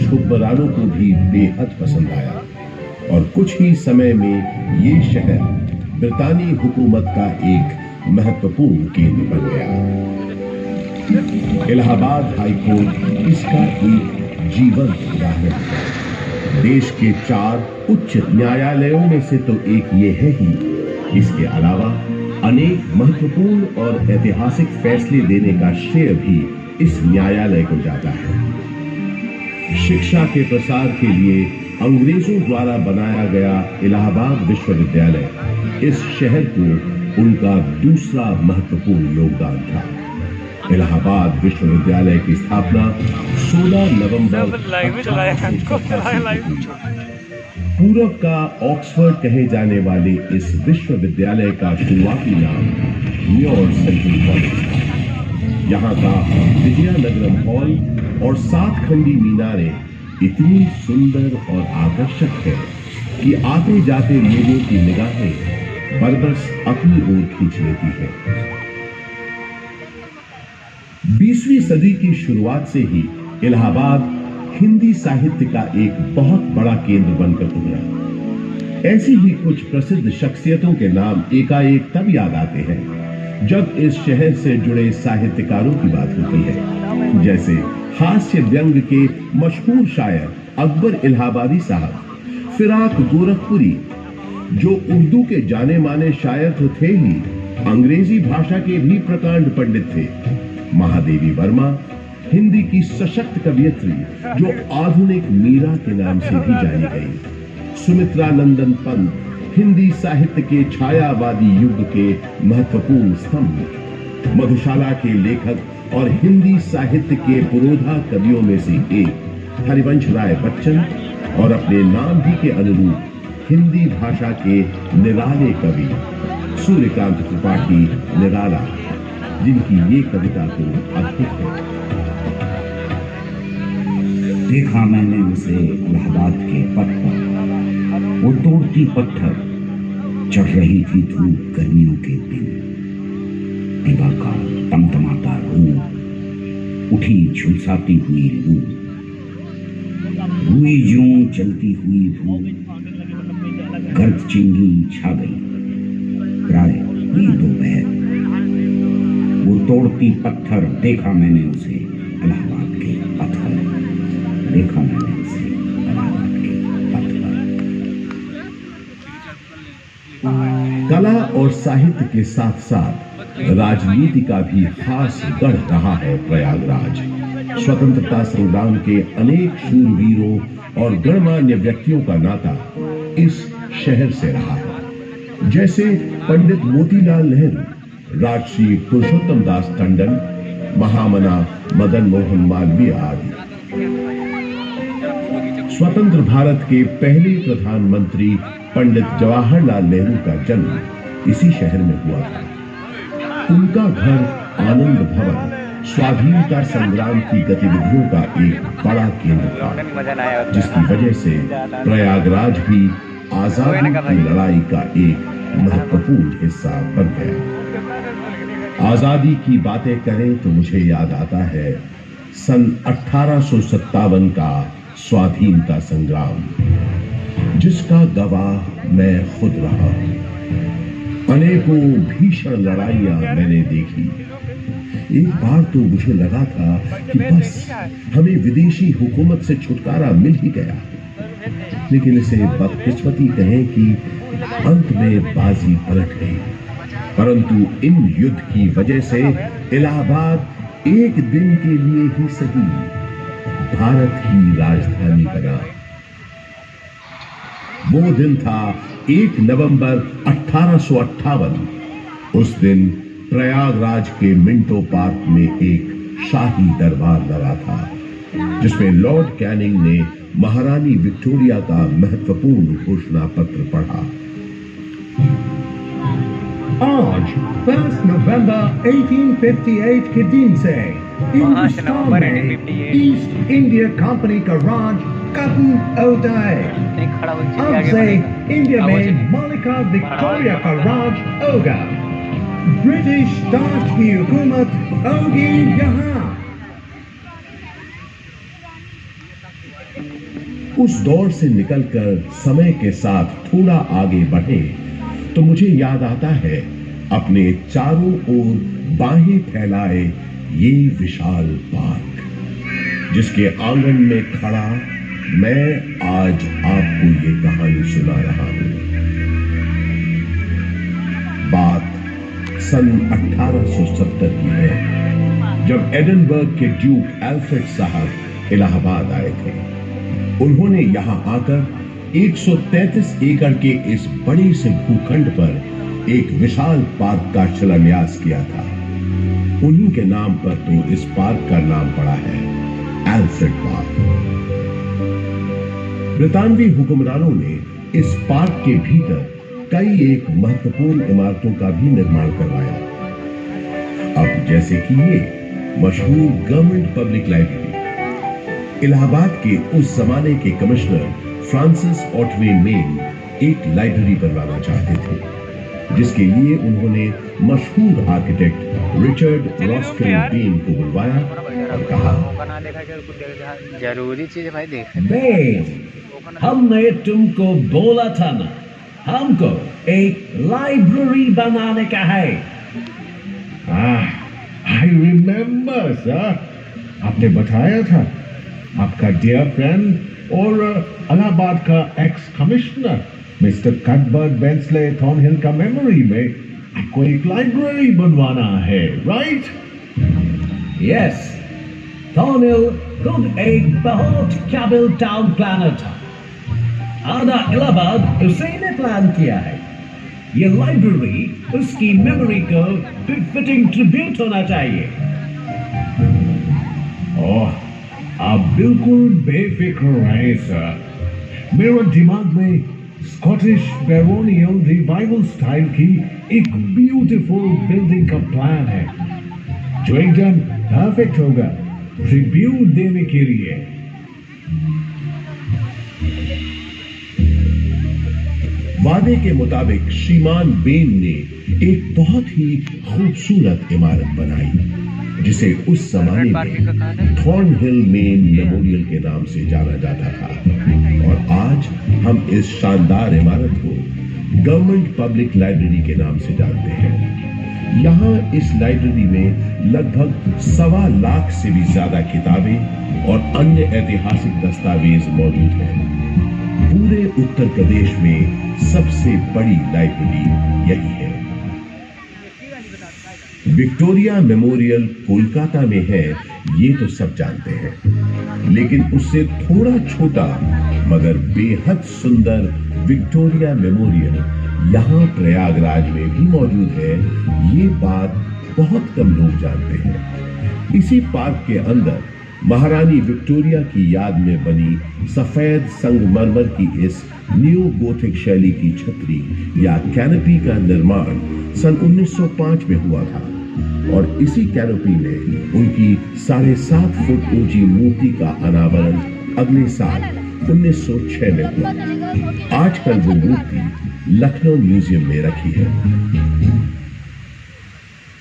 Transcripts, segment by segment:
British हुक्मरानों को भी बेहद पसंद आया और कुछ ही समय में ये शहर ब्रितानी हुकूमत का एक महत्वपूर्ण केंद्र बन गया। इलाहाबाद हाईकोर्ट इसका एक जीवंत उदाहरण है। देश के 4 उच्च न्यायालयों में से तो एक ये है ही, इसके अलावा अनेक महत्वपूर्ण और ऐतिहासिक फैसले देने का श्रेय भी इस न्यायालय को जाता है। शिक्षा के प्रसार के लिए अंग्रेजों द्वारा बनाया गया इलाहाबाद विश्वविद्यालय इस शहर को उनका दूसरा महत्वपूर्ण योगदान था। इलाहाबाद विश्वविद्यालय की स्थापना 16 नवंबर पूरब का ऑक्सफोर्ड कहे जाने वाले इस विश्वविद्यालय का शुरुआती नाम न्योर सेंट्रल कॉलेज था। यहाँ का विजयनगरम हॉल और 7 खंडी मीनारें इतनी सुंदर और आकर्षक है कि आते जाते लोगों की निगाहें बरबस अपनी ओर खींच लेती है। 20वीं सदी की शुरुआत से ही इलाहाबाद हिंदी साहित्य का एक बहुत बड़ा केंद्र बनकर उभरा। ऐसी ही कुछ प्रसिद्ध शख्सियतों के नाम एकाएक तब याद आते हैं जब इस शहर से जुड़े साहित्यकारों की बात होती है, जैसे हास्य व्यंग के मशहूर शायर अकबर इलाहाबादी साहब, फिराक गोरखपुरी जो उर्दू के जाने माने शायर तो थे ही, अंग्रेजी भाषा के भी प्रकांड पंडित थे, महादेवी वर्मा हिंदी की सशक्त कवियत्री जो आधुनिक मीरा के नाम से भी जानी गई, सुमित्रा नंदन पंत हिंदी साहित्य के छायावादी युग के महत्वपूर्ण स्तंभ, मधुशाला के लेखक और हिंदी साहित्य के पुरोधा कवियों में से एक हरिवंश राय बच्चन और अपने नाम ही के अनुरूप हिंदी भाषा के निराले कवि सूर्यकांत त्रिपाठी निराला, जिनकी ये कविता तो अद्भुत है। देखा मैंने उसे इलाहाबाद के पथ पर, वो तोड़ती पत्थर, चढ़ रही थी धूप गर्मियों के दिन, दिवा का टमटमाता रूप, उठी झुलसाती हुई लू, हुई जूं चलती हुई धूप, गर्द चिंगी छा गई, प्राय हुई दोपहर, वो तोड़ती पत्थर, देखा मैंने उसे इलाहाबाद के पथ पर, देखा मैंने उसे इलाहाबाद के पथ पर। कला और साहित्य के साथ साथ राजनीति का भी खास गढ़ रहा है प्रयागराज। स्वतंत्रता संग्राम के अनेक शूरवीरों और गणमान्य व्यक्तियों का नाता इस शहर से रहा है, जैसे पंडित मोतीलाल नेहरू, राजश्री पुरुषोत्तम दास टंडन, महामना मदन मोहन मालवीय आदि। स्वतंत्र भारत के पहले प्रधानमंत्री पंडित जवाहरलाल नेहरू का जन्म इसी शहर में हुआ था। उनका घर आनंद भवन स्वाधीनता संग्राम की गतिविधियों का एक बड़ा केंद्र था, जिसकी वजह से प्रयागराज भी आजादी की लड़ाई का एक महत्वपूर्ण हिस्सा बन गया। आजादी की बातें करें तो मुझे याद आता है सन 1857 का स्वाधीनता संग्राम, जिसका गवाह मैं खुद रहा। अनेकों भीषण लड़ाइयां मैंने देखी। एक बार तो मुझे लगा था कि बस हमें विदेशी हुकूमत से छुटकारा मिल ही गया, लेकिन इसे बदकिस्मती कहें कि अंत में बाजी पलट गई। परंतु इन युद्ध की वजह से इलाहाबाद एक दिन के लिए ही सही भारत की राजधानी बना। वो दिन था 1 नवंबर 1858। उस दिन प्रयागराज के मिंटो पार्क में एक शाही दरबार लगा था, जिसमें लॉर्ड कैनिंग ने महारानी विक्टोरिया का महत्वपूर्ण घोषणा पत्र पढ़ा। आज 1 नवंबर 1858 के दिन से हिंदुस्तान में ईस्ट इंडिया कंपनी का राज खत्म होता है। अब से इंडिया में मलिका विक्टोरिया का राज होगा। ब्रिटिश ताज की हुकूमत होगी यहाँ। उस दौर से निकलकर समय के साथ थोड़ा आगे बढ़े तो मुझे याद आता है अपने चारों ओर बाहें फैलाए ये विशाल पार्क, जिसके आंगन में खड़ा मैं आज आपको ये कहानी सुना रहा हूं। बात सन 1870 की है, जब एडिनबर्ग के ड्यूक एल्फ्रेड साहब इलाहाबाद आए थे। उन्होंने यहां आकर 133 एकड़ के इस बड़े से भूखंड पर एक विशाल पार्क का शिलान्यास किया था। उन्हीं के नाम पर तो इस पार्क का नाम पड़ा है एल्फ्रेड पार्क। ब्रितानवी हुक्मरानों ने इस पार्क के भीतर कई एक महत्वपूर्ण इमारतों का भी निर्माण करवाया। अब जैसे कि ये मशहूर गवर्नमेंट पब्लिक लाइब्रेरी, इलाहाबाद के उस जमाने के कमिश्नर फ्रांसिस ऑटवे मेन एक लाइब्रेरी बनवाना चाहते थे, जिसके लिए उन्होंने मशहूर आर्किटेक्ट रिचर्ड रॉस्किन बीन को बुलवाया और कहा, जरूरी चीज भाई देख। हमने तुमको बोला था ना, हमको एक लाइब्रेरी बनाने का है। आई रिमेम्बर सर, आपने बताया था आपका डियर फ्रेंड और इलाहाबाद का एक्स कमिश्नर मिस्टर कटबर्ट बेंसले थॉर्नहिल का मेमोरी में आपको एक लाइब्रेरी बनवाना है, राइट? यस, थॉर्नहिल खुद एक बहुत काबिल टाउन प्लानर था। आधा इलाहाबाद उसी ने प्लान किया है। ये लाइब्रेरी उसकी मेमोरी को फिटिंग ट्रिब्यूट होना चाहिए। ओह, आप बिल्कुल बेफिक्र रहें सर। मेरे दिमाग में स्कॉटिश बैरोनियल रिवाइवल स्टाइल की एक ब्यूटीफुल बिल्डिंग का प्लान है, जो एकदम परफेक्ट होगा ट्रिब्यूट देने के लिए। वादे के मुताबिक श्रीमान बेन ने एक बहुत ही खूबसूरत इमारत बनाई, जिसे उस जमाने में थॉर्नहिल मेन मेमोरियल के नाम से जाना जाता था। और आज हम इस शानदार इमारत को गवर्नमेंट पब्लिक लाइब्रेरी के नाम से जानते हैं। यहाँ इस लाइब्रेरी में लगभग 1.25 लाख से भी ज्यादा किताबें और अन्य ऐतिहासिक दस्तावेज मौजूद हैं। पूरे उत्तर प्रदेश में सबसे बड़ी लाइब्रेरी यही है। विक्टोरिया मेमोरियल कोलकाता में है, ये तो सब जानते हैं, लेकिन उससे थोड़ा छोटा मगर बेहद सुंदर विक्टोरिया मेमोरियल यहाँ प्रयागराज में भी मौजूद है। ये बात बहुत कम लोग जानते हैं। इसी पार्क के अंदर महारानी विक्टोरिया की याद में बनी सफेद संगमरमर की इस न्यू गोथिक शैली की छतरी या कैनोपी का निर्माण सन 1905 में हुआ था, और इसी कैनोपी में उनकी 7.5 फुट ऊंची मूर्ति का अनावरण अगले साल 1906 में हुआ। आजकल वो मूर्ति लखनऊ म्यूजियम में रखी है।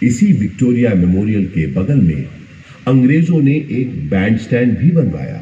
इसी विक्टोरिया मेमोरियल के बगल में अंग्रेजों ने एक बैंड स्टैंड भी बनवाया।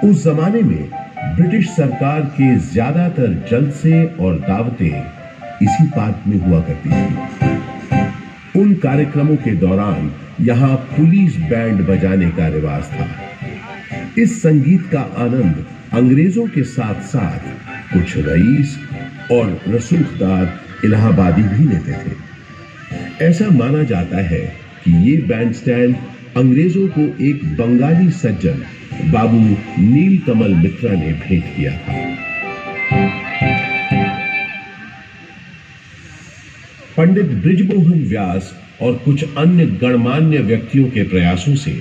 उस जमाने में ब्रिटिश सरकार के ज्यादातर जलसे और दावतें इसी पार्क में हुआ करती थी। उन कार्यक्रमों के दौरान यहाँ पुलिस बैंड बजाने का रिवाज था। इस संगीत का आनंद अंग्रेजों के साथ साथ कुछ रईस और रसूखदार इलाहाबादी भी लेते थे। ऐसा माना जाता है कि ये बैंड स्टैंड अंग्रेजों को एक बंगाली सज्जन बाबू नीलकमल मित्रा ने भेंट किया था। पंडित बृजमोहन व्यास और कुछ अन्य गणमान्य व्यक्तियों के प्रयासों से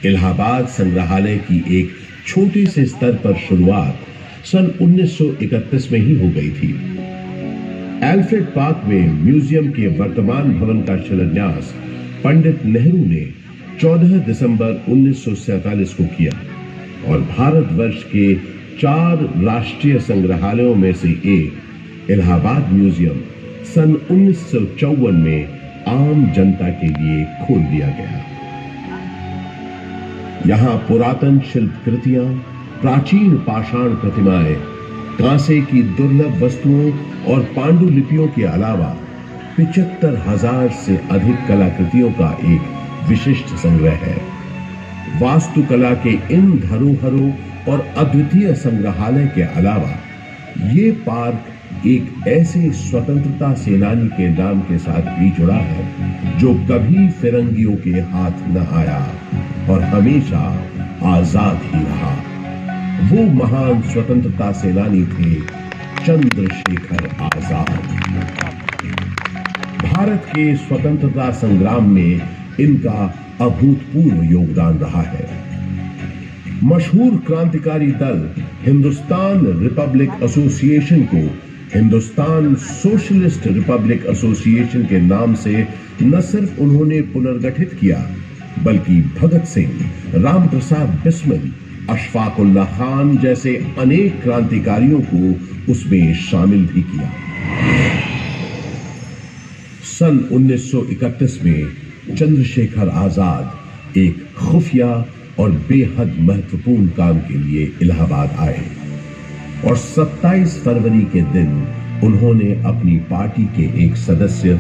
इलाहाबाद संग्रहालय की एक छोटे से स्तर पर शुरुआत सन 1931 में ही हो गई थी। एल्फ्रेड पार्क में म्यूजियम के वर्तमान भवन का शिलान्यास पंडित नेहरू ने 14 दिसंबर 1947 को किया, और भारतवर्ष के 4 राष्ट्रीय संग्रहालयों में से एक इलाहाबाद म्यूजियम सन 1954 में आम जनता के लिए खोल दिया गया। यहाँ पुरातन शिल्पकृतियां, प्राचीन पाषाण प्रतिमाएं, कांसे की दुर्लभ वस्तुओं और पांडुलिपियों के अलावा 75,000 से अधिक कलाकृतियों का एक विशिष्ट संग्रह है। वास्तुकला के इन धरोहरों और अद्वितीय संग्रहालय के अलावा ये पार्क एक ऐसे स्वतंत्रता सेनानी के नाम के साथ भी जुड़ा है जो कभी फिरंगियों के हाथ न आया और हमेशा आजाद ही रहा। वो महान स्वतंत्रता सेनानी थे चंद्रशेखर आजाद। भारत के स्वतंत्रता संग्राम में इनका अभूतपूर्व योगदान रहा है। मशहूर क्रांतिकारी दल हिंदुस्तान रिपब्लिक एसोसिएशन को हिंदुस्तान सोशलिस्ट रिपब्लिक एसोसिएशन के नाम से न सिर्फ उन्होंने पुनर्गठित किया, बल्कि भगत सिंह, रामप्रसाद बिस्मिल, अशफाक उल्लाह खान जैसे अनेक क्रांतिकारियों को उसमें शामिल भी किया। सन 1931 में चंद्रशेखर आजाद एक खुफिया और बेहद महत्वपूर्ण काम के लिए इलाहाबाद आए और 27 फरवरी के दिन उन्होंने अपनी पार्टी के एक सदस्य